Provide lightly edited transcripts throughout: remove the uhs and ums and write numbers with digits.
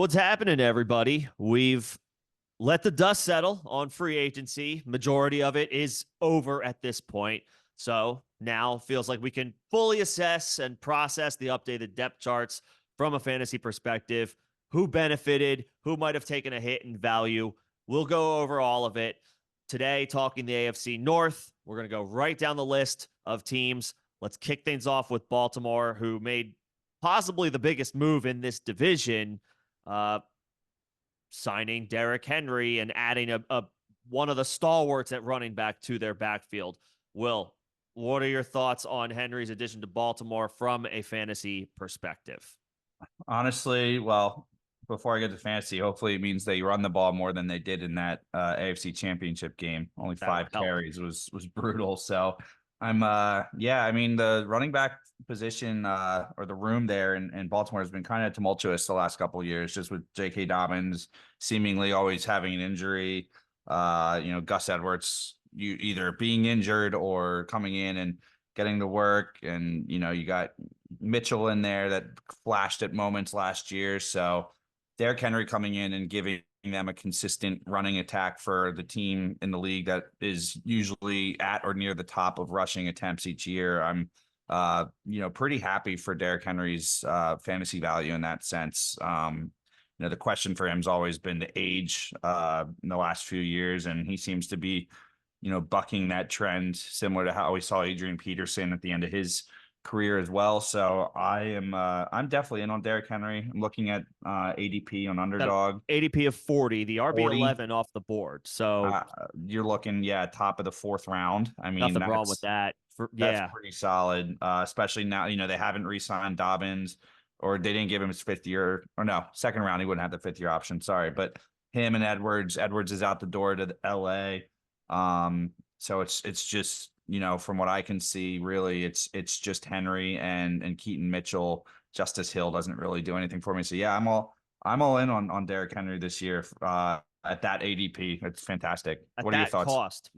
What's happening, everybody? We've let the dust settle on free agency. Majority of it is over at this point. So now feels like we can fully assess and process the updated depth charts from a fantasy perspective. Who benefited, who might have taken a hit in value. We'll go over all of it. Today, talking the AFC North, we're going to go right down the list of teams. Let's kick things off with Baltimore, who made possibly the biggest move in this division, signing Derrick Henry and adding a one of the stalwarts at running back to their backfield. Will, what are your thoughts on Henry's addition to Baltimore from a fantasy perspective? Honestly, well, before I get to fantasy, hopefully it means they run the ball more than they did in that AFC Championship game. Only That five would help. carries was brutal. So I'm yeah, I mean the running back position or the room there in Baltimore has been kind of tumultuous the last couple of years, just with J.K. Dobbins seemingly always having an injury. Gus Edwards either being injured or coming in and getting the work, and you got Mitchell in there that flashed at moments last year. So Derrick Henry coming in and giving them a consistent running attack for the team in the league that is usually at or near the top of rushing attempts each year. I'm pretty happy for Derrick Henry's fantasy value in that sense. The question for him has always been the age in the last few years, and he seems to be bucking that trend, similar to how we saw Adrian Peterson at the end of his career as well. So I'm definitely in on Derrick Henry. I'm looking at ADP on Underdog. ADP of 40, the RB 40. 11 off the board. So You're looking, top of the fourth round. I mean, nothing wrong with that. That's pretty solid, especially now, they haven't re-signed Dobbins, or they didn't give him his fifth year, or no, second round. He wouldn't have the fifth year option. Sorry. But him and Edwards is out the door to LA. So it's just, from what I can see, really, it's just Henry and Keaton Mitchell. Justice Hill doesn't really do anything for me. So yeah, I'm all in on Derrick Henry this year. At that ADP, it's fantastic. What are your thoughts? Cost,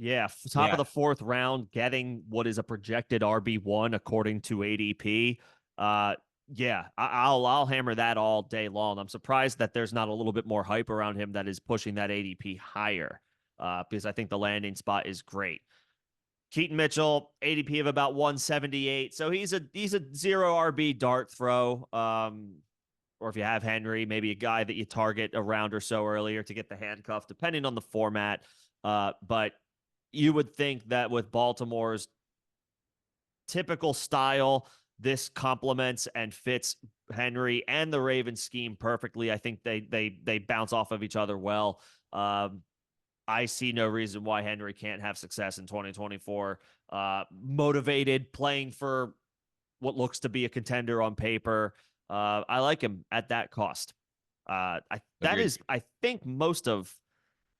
top of the fourth round, getting what is a projected RB1 according to ADP. I'll hammer that all day long. I'm surprised that there's not a little bit more hype around him that is pushing that ADP higher, because I think the landing spot is great. Keaton Mitchell, ADP of about 178. So he's a zero RB dart throw. Or if you have Henry, maybe a guy that you target a round or so earlier to get the handcuff, depending on the format. But you would think that with Baltimore's typical style, this complements and fits Henry and the Ravens scheme perfectly. I think they bounce off of each other well. I see no reason why Henry can't have success in 2024. Motivated, playing for what looks to be a contender on paper. I like him at that cost. I think most of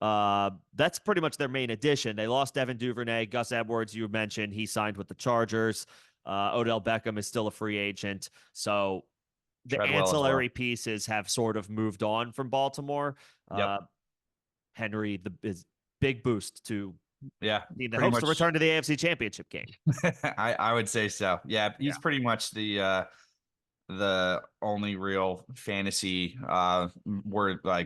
that's pretty much their main addition. They lost Devin Duvernay. Gus Edwards, you mentioned, he signed with the Chargers. Odell Beckham is still a free agent. So the Treadwell ancillary pieces have sort of moved on from Baltimore. Yep. Henry, is big boost to the hopes to return to the AFC Championship game. I would say so. Yeah, he's pretty much the only real fantasy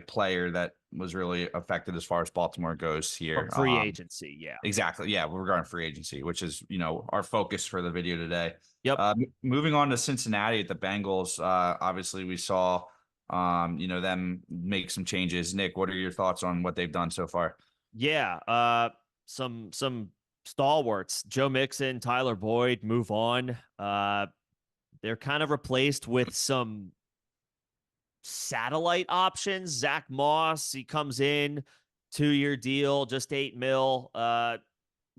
player that was really affected as far as Baltimore goes here. From free agency, yeah. Exactly. Yeah, we're regarding free agency, which is, our focus for the video today. Yep. Moving on to Cincinnati at the Bengals. Obviously we saw them make some changes. Nick, what are your thoughts on what they've done so far? Yeah. Some stalwarts, Joe Mixon, Tyler Boyd, move on. They're kind of replaced with some satellite options. Zach Moss, he comes in, 2-year deal, just $8 million.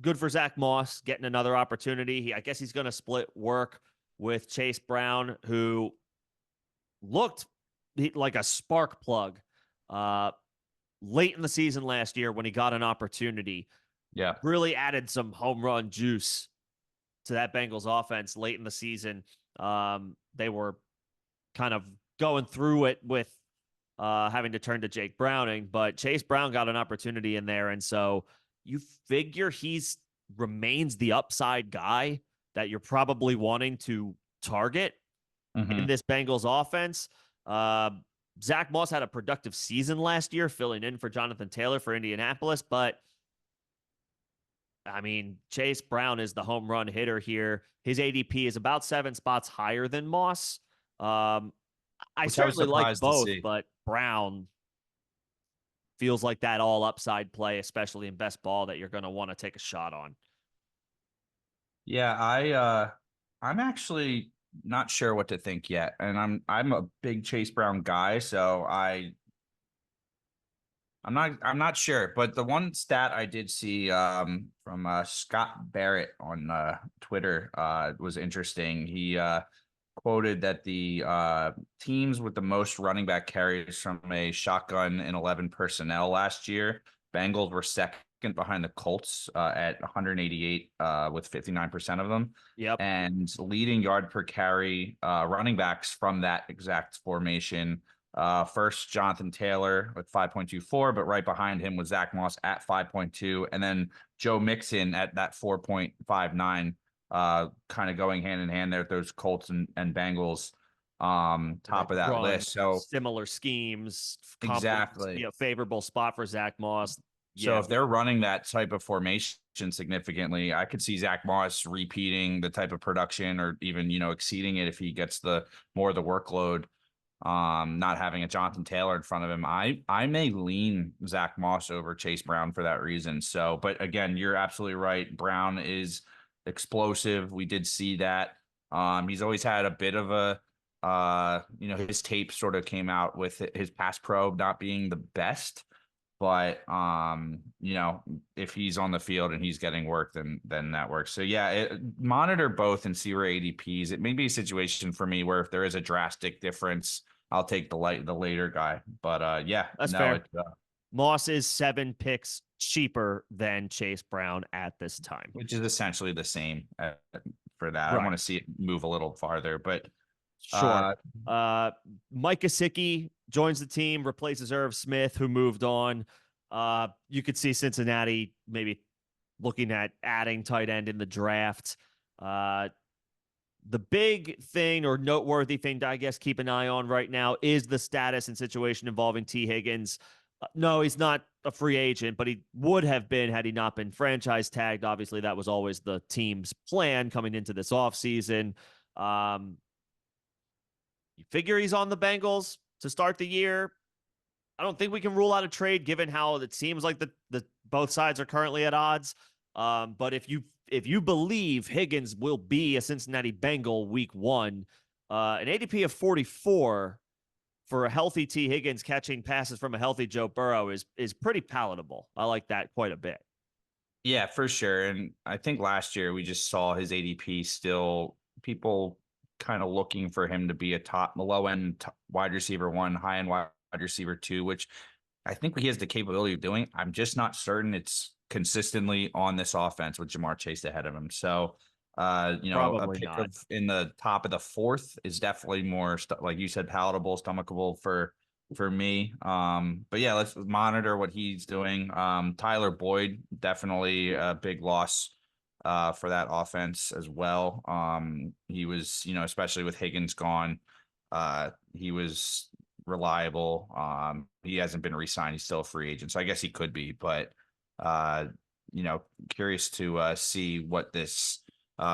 Good for Zach Moss, getting another opportunity. I guess he's going to split work with Chase Brown, who looked like a spark plug late in the season last year when he got an opportunity. Yeah. Really added some home run juice to that Bengals offense late in the season. They were kind of going through it with having to turn to Jake Browning, but Chase Brown got an opportunity in there. And so you figure remains the upside guy that you're probably wanting to target in this Bengals offense. Zach Moss had a productive season last year, filling in for Jonathan Taylor for Indianapolis, but I mean, Chase Brown is the home run hitter here. His ADP is about 7 spots higher than Moss. I which I was certainly like surprised to both, see. but Brown feels like that all upside play, especially in best ball, that you're going to want to take a shot on. Yeah, I'm actually not sure what to think yet. And I'm a big Chase Brown guy, so I'm not sure. But the one stat I did see from Scott Barrett on Twitter was interesting. He quoted that the teams with the most running back carries from a shotgun and 11 personnel last year, Bengals were second behind the Colts at 188 with 59% of them. Yep. And leading yard per carry running backs from that exact formation. First, Jonathan Taylor with 5.24, but right behind him was Zach Moss at 5.2. And then Joe Mixon at that 4.59, kind of going hand in hand there with those Colts and Bengals top of that list. So similar schemes, exactly. favorable spot for Zach Moss. So if they're running that type of formation significantly, I could see Zach Moss repeating the type of production or even, exceeding it if he gets the more of the workload. Not having a Jonathan Taylor in front of him. I may lean Zach Moss over Chase Brown for that reason. So, but again, you're absolutely right. Brown is explosive. We did see that. He's always had a bit of a his tape sort of came out with his pass pro not being the best. But if he's on the field and he's getting work, then that works. So yeah, monitor both and see where ADPs. It may be a situation for me where if there is a drastic difference, I'll take the later guy. But yeah, that's fair. Moss is 7 picks cheaper than Chase Brown at this time, which is essentially the same for that. Right. I want to see it move a little farther, but sure. Mike Gesicki joins the team, replaces Irv Smith, who moved on. You could see Cincinnati maybe looking at adding tight end in the draft. The big thing or noteworthy thing to, I guess, keep an eye on right now is the status and situation involving T. Higgins. No, he's not a free agent, but he would have been had he not been franchise tagged. Obviously, that was always the team's plan coming into this offseason. You figure he's on the Bengals to start the year. I don't think we can rule out a trade given how it seems like the both sides are currently at odds. But if you believe Higgins will be a Cincinnati Bengal week 1, an ADP of 44 for a healthy T. Higgins catching passes from a healthy Joe Burrow is pretty palatable. I like that quite a bit. Yeah, for sure. And I think last year we just saw his ADP still people kind of looking for him to be a low end wide receiver 1, high end wide receiver 2, which I think he has the capability of doing. I'm just not certain it's consistently on this offense with Jamar Chase ahead of him. So, a pick in the top of the 4th is definitely more like you said, palatable, stomachable for me. But yeah, let's monitor what he's doing. Tyler Boyd, definitely a big loss for that offense as well. He was, especially with Higgins gone, he was reliable. He hasn't been re-signed. He's still a free agent. So I guess he could be, but curious to see what this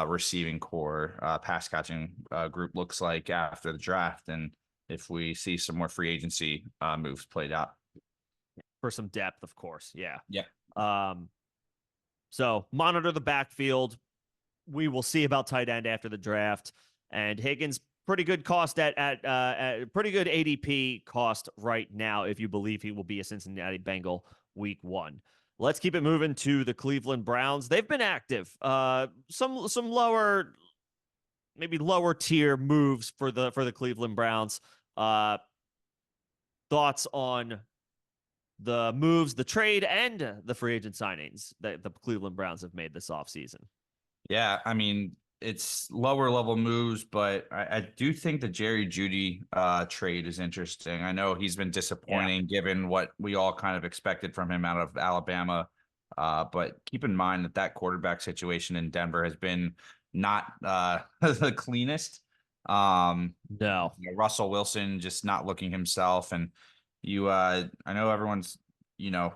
receiving core pass catching group looks like after the draft. And if we see some more free agency moves played out. For some depth, of course. Yeah. Yeah. So monitor the backfield. We will see about tight end after the draft. And Higgins, pretty good cost at pretty good ADP cost right now, if you believe he will be a Cincinnati Bengal week 1. Let's keep it moving to the Cleveland Browns. They've been active. Some lower, maybe lower tier moves for the Cleveland Browns. Thoughts on the moves, the trade, and the free agent signings that the Cleveland Browns have made this offseason? Yeah, I mean, it's lower level moves, but I do think the Jerry Jeudy trade is interesting. I know he's been disappointing given what we all kind of expected from him out of Alabama. But keep in mind that quarterback situation in Denver has been not the cleanest. No. Russell Wilson just not looking himself. And I know everyone's,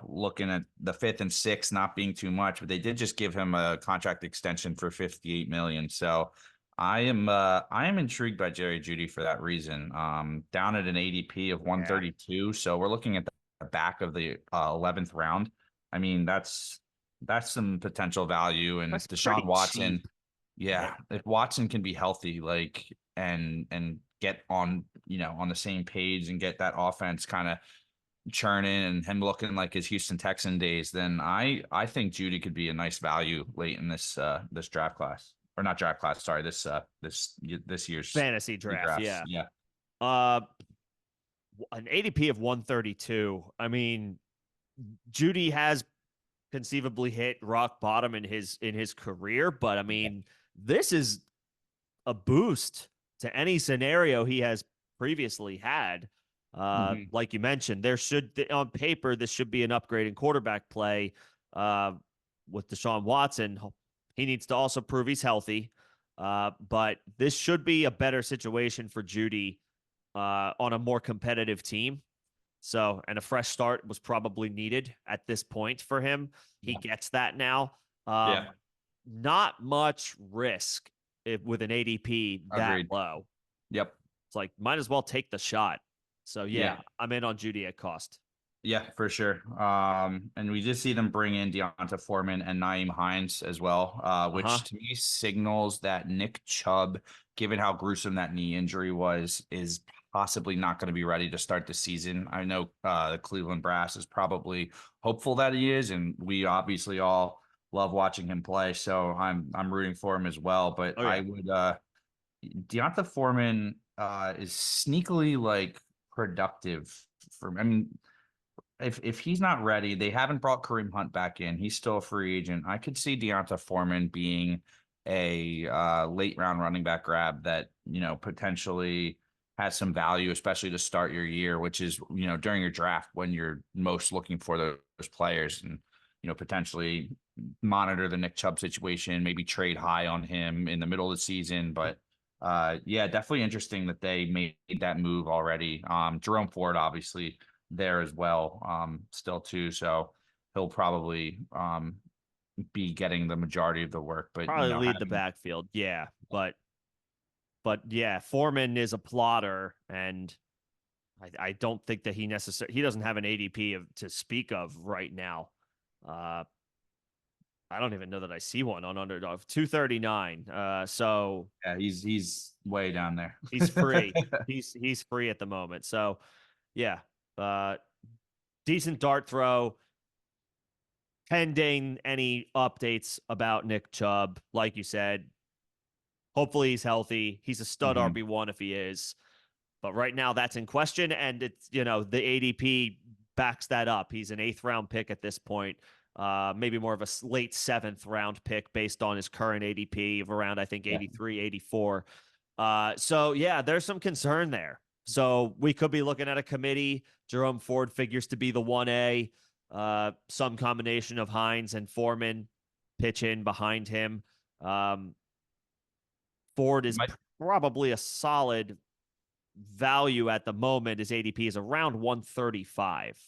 looking at the 5th and 6th not being too much, but they did just give him a contract extension for 58 million. So I am intrigued by Jerry Jeudy for that reason. Down at an ADP of 132. So we're looking at the back of the 11th round. I mean, that's some potential value. And That's Deshaun pretty Watson, cheap. yeah, if Watson can be healthy, like and get on the same page and get that offense kind of churning and him looking like his Houston Texan days, then I think Judy could be a nice value late in this draft class, or not draft class, sorry, this year's Fantasy draft, drafts. yeah. Yeah. An ADP of 132. I mean, Judy has conceivably hit rock bottom in his career, but I mean, this is a boost to any scenario he has previously had. Like you mentioned, there should on paper this should be an upgrade in quarterback play with Deshaun Watson. He needs to also prove he's healthy, but this should be a better situation for Judy on a more competitive team. So, and a fresh start was probably needed at this point for him. He gets that now. Yeah. Not much risk with an ADP that Agreed. low. Yep. It's like, might as well take the shot. So, yeah, Yeah. I'm in on Judy at cost. Yeah, for sure. And we did see them bring in Deonta Foreman and Naeem Hines as well, which to me signals that Nick Chubb, given how gruesome that knee injury was, is possibly not going to be ready to start the season. I know the Cleveland Brass is probably hopeful that he is, and we obviously all love watching him play. So I'm rooting for him as well. But Oh, yeah. I would Deonta Foreman is sneakily like productive for me. I mean, if he's not ready, they haven't brought Kareem Hunt back in. He's still a free agent. I could see Deonta Foreman being a late round running back grab that, potentially has some value, especially to start your year, which is, during your draft when you're most looking for those players, and, potentially monitor the Nick Chubb situation, maybe trade high on him in the middle of the season. But yeah, definitely interesting that they made that move already. Jerome Ford, obviously there as well, still too. So he'll probably be getting the majority of the work. But Probably lead the backfield. Yeah. But yeah, Foreman is a plotter, and I don't think that he doesn't have an ADP to speak of right now. I don't even know that I see one on Underdog. 239. So yeah, he's way down there. he's free. He's free at the moment. So yeah. Decent dart throw. Pending any updates about Nick Chubb, like you said. Hopefully he's healthy. He's a stud RB1 if he is. But right now that's in question, and it's, the ADP backs that up. He's an 8th round pick at this point. Maybe more of a late 7th round pick based on his current ADP of around, I think, 83, 84. So yeah, there's some concern there. So we could be looking at a committee. Jerome Ford figures to be the 1A. Some combination of Hines and Foreman pitch in behind him. Ford is probably a solid value at the moment. His ADP is around 135.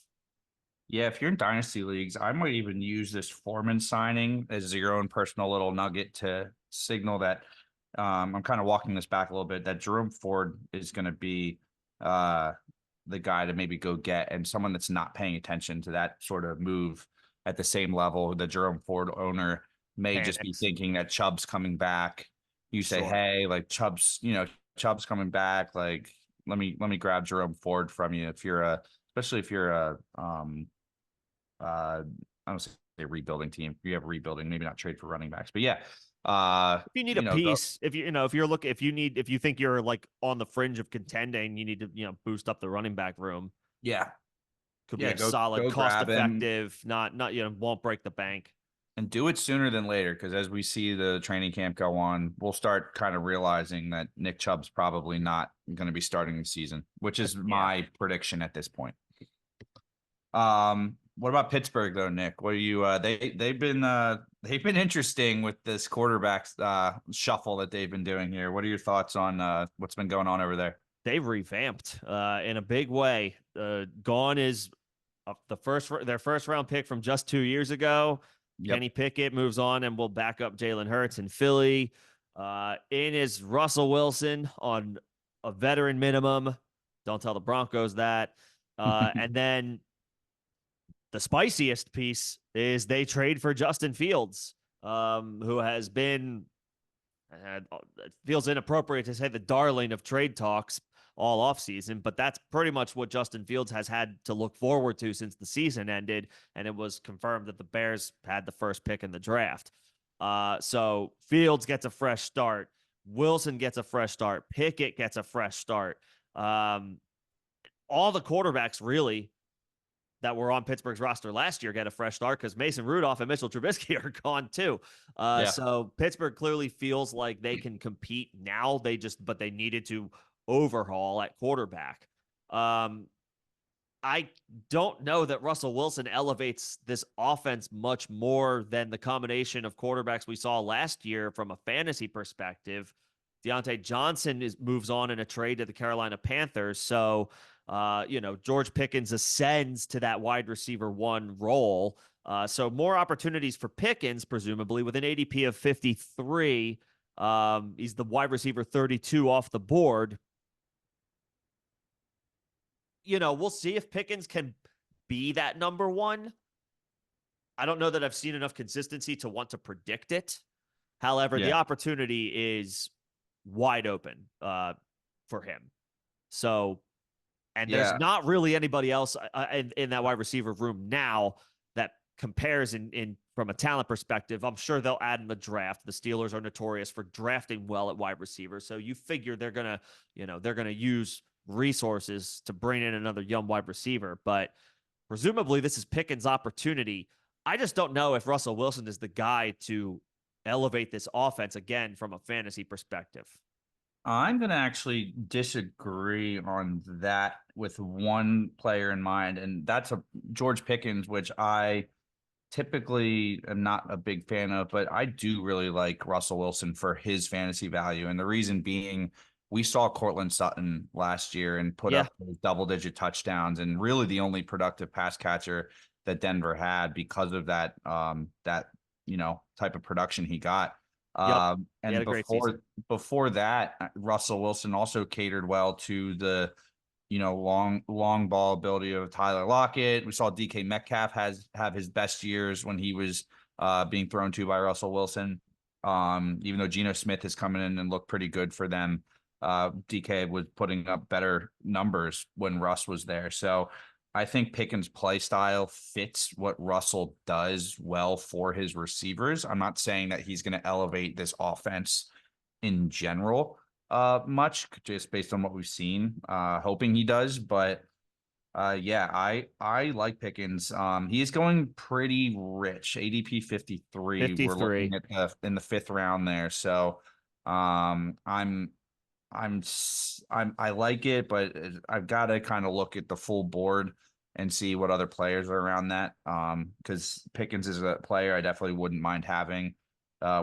Yeah, if you're in dynasty leagues, I might even use this Foreman signing as your own personal little nugget to signal that I'm kind of walking this back a little bit, that Jerome Ford is going to be the guy to maybe go get, and someone that's not paying attention to that sort of move at the same level. The Jerome Ford owner may just be thinking that Chubb's coming back. You say, hey, like Chubb's coming back. Like, let me grab Jerome Ford from you. Especially if you're a I don't say a rebuilding team. If you have rebuilding, maybe not trade for running backs, but yeah. If you need a piece, if you think you're like on the fringe of contending, you need to, boost up the running back room. Yeah. Could be a solid, cost effective, not, won't break the bank. And do it sooner than later, because as we see the training camp go on, we'll start kind of realizing that Nick Chubb's probably not going to be starting the season, which is my prediction at this point. What about Pittsburgh though, Nick? What are you they've been interesting with this quarterback shuffle that they've been doing here. What are your thoughts on what's been going on over there? They've revamped in a big way. Gone is their first round pick from just 2 years ago. Yep. Kenny Pickett moves on and will back up Jalen Hurts in Philly. In is Russell Wilson on a veteran minimum. Don't tell the Broncos that. And then the spiciest piece is they trade for Justin Fields, who has been, it feels inappropriate to say the darling of trade talks all offseason, but that's pretty much what Justin Fields has had to look forward to since the season ended. And it was confirmed that the Bears had the first pick in the draft. So Fields gets a fresh start. Wilson gets a fresh start. Pickett gets a fresh start. All the quarterbacks really that were on Pittsburgh's roster last year get a fresh start because Mason Rudolph and Mitchell Trubisky are gone too. Yeah. So Pittsburgh clearly feels like they can compete now. But they needed to overhaul at quarterback. I don't know that Russell Wilson elevates this offense much more than the combination of quarterbacks we saw last year from a fantasy perspective. Deontay Johnson moves on in a trade to the Carolina Panthers. So, George Pickens ascends to that wide receiver one role. So more opportunities for Pickens, presumably, with an ADP of 53. He's the wide receiver 32 off the board. We'll see if Pickens can be that number one. I don't know that I've seen enough consistency to want to predict it. However, the opportunity is wide open for him. So, and there's not really anybody else in that wide receiver room now that compares in from a talent perspective. I'm sure they'll add in the draft. The Steelers are notorious for drafting well at wide receiver. So you figure they're going to use resources to bring in another young wide receiver, but presumably this is Pickens' opportunity. I just don't know if Russell Wilson is the guy to elevate this offense again from a fantasy perspective. I'm going to actually disagree on that with one player in mind, and that's George Pickens, which I typically am not a big fan of, but I do really like Russell Wilson for his fantasy value. And the reason being, we saw Cortland Sutton last year and put up double-digit touchdowns, and really the only productive pass catcher that Denver had because of that type of production he got. And before that, Russell Wilson also catered well to the long ball ability of Tyler Lockett. We saw DK Metcalf have his best years when he was being thrown to by Russell Wilson. Even though Geno Smith has come in and looked pretty good for them, DK was putting up better numbers when Russ was there. So I think Pickens' play style fits what Russell does well for his receivers. I'm not saying that he's going to elevate this offense in general much, just based on what we've seen, hoping he does. But I like Pickens. He's going pretty rich, ADP 53. We're looking at in the fifth round there. So I like it, but I've got to kind of look at the full board and see what other players are around that. Because Pickens is a player I definitely wouldn't mind having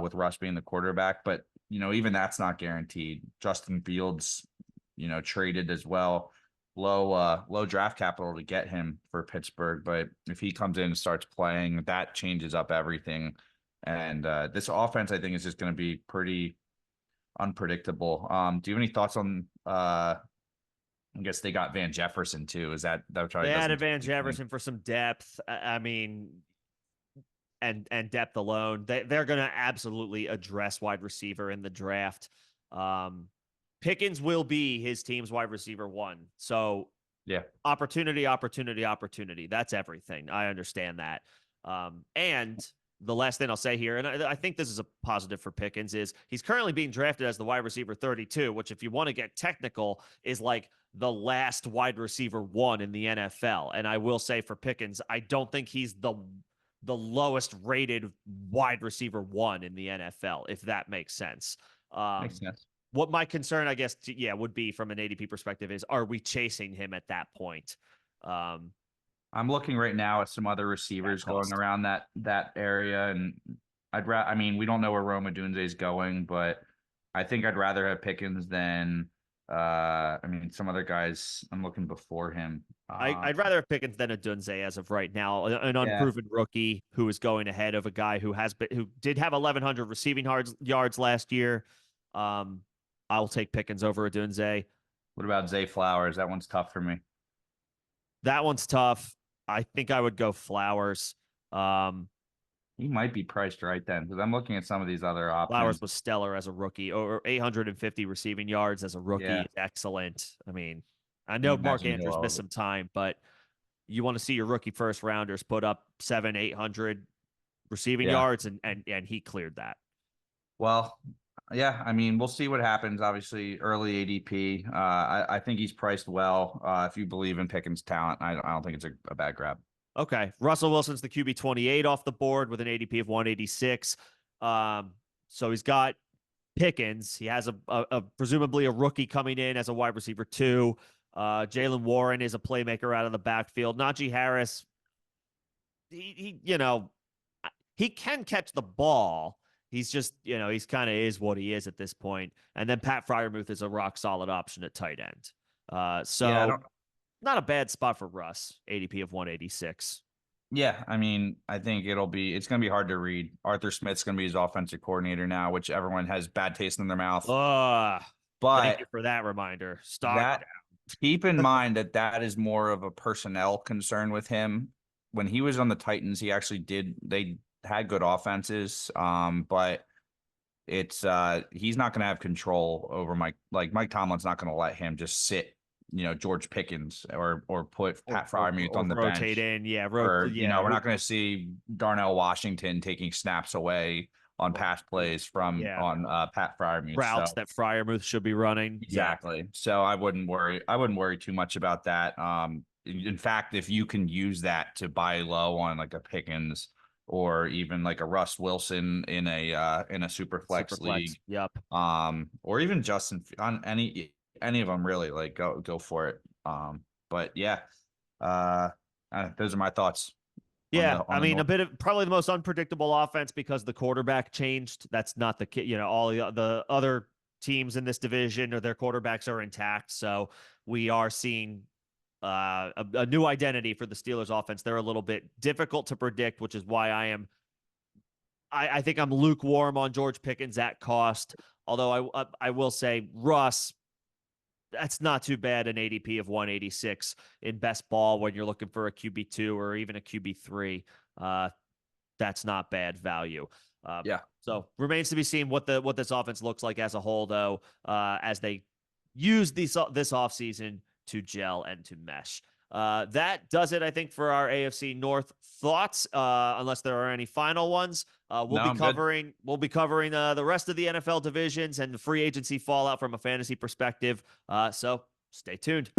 with Russ being the quarterback, but even that's not guaranteed. Justin Fields, traded as well, low draft capital to get him for Pittsburgh, but if he comes in and starts playing, that changes up everything. And this offense, I think, is just going to be pretty unpredictable. Do you have any thoughts on I guess they got Van Jefferson too? Is that they added Van Jefferson for some depth? And depth alone, they're going to absolutely address wide receiver in the draft. Pickens will be his team's wide receiver one. So opportunity. That's everything. I understand that. And the last thing I'll say here, and I think this is a positive for Pickens, is he's currently being drafted as the wide receiver 32, which, if you want to get technical, is like the last wide receiver one in the NFL. And I will say for Pickens, I don't think he's the lowest rated wide receiver one in the NFL, if that makes sense. Makes sense. What my concern, I guess, would be from an ADP perspective is, are we chasing him at that point? I'm looking right now at some other receivers going around that area, and I mean, we don't know where Rome Odunze is going, but I think I'd rather have Pickens than I mean, some other guys I'm looking before him. I'd rather have Pickens than a Dunze as of right now, an Yeah. unproven rookie who is going ahead of a guy who did have 1,100 receiving yards last year. I'll take Pickens over a Dunze. What about Zay Flowers? That one's tough for me. That one's tough. I think I would go Flowers. He might be priced right then because I'm looking at some of these other options. Flowers was stellar as a rookie, or 850 receiving yards as a rookie. Yeah. Excellent. I mean, I know Mark Imagine Andrews missed some time, but you want to see your rookie first rounders put up 700-800 receiving yards, and he cleared that. Well, yeah, I mean, we'll see what happens. Obviously, early ADP. I think he's priced well. If you believe in Pickens' talent, I don't think it's a bad grab. Okay. Russell Wilson's the QB 28 off the board with an ADP of 186. So he's got Pickens. He has a presumably a rookie coming in as a wide receiver 2. Jalen Warren is a playmaker out of the backfield. Najee Harris, he can catch the ball. He's just, he's kind of is what he is at this point. And then Pat Freiermuth is a rock solid option at tight end. Not a bad spot for Russ, ADP of 186. Yeah, I mean, I think it's going to be hard to read. Arthur Smith's going to be his offensive coordinator now, which everyone has bad taste in their mouth. But thank you for that reminder. Keep in mind that is more of a personnel concern with him. When he was on the Titans, they had good offenses, but it's he's not going to have control over Mike Tomlin's not going to let him just sit, George Pickens or put Pat Freiermuth on the rotate bench. we're not going to see Darnell Washington taking snaps away on pass plays on Pat Freiermuth. Routes that Freiermuth should be running. Exactly. Yeah. So I wouldn't worry too much about that. In fact, if you can use that to buy low on like a Pickens or even like a Russ Wilson in a super flex league. Yep. Or even Justin on any of them really, like go for it. But yeah, those are my thoughts. Yeah, I mean, a bit of probably the most unpredictable offense because the quarterback changed. That's not the all the other teams in this division or their quarterbacks are intact. So we are seeing a new identity for the Steelers offense. They're a little bit difficult to predict, which is why I think I'm lukewarm on George Pickens at cost. Although I will say Russ, that's not too bad, an ADP of 186 in best ball when you're looking for a QB2 or even a QB3. That's not bad value. So remains to be seen what this offense looks like as a whole, though, as they use this offseason to gel and to mesh. That does it, I think, for our AFC North thoughts. Unless there are any final ones, we'll be covering the rest of the NFL divisions and the free agency fallout from a fantasy perspective. So stay tuned.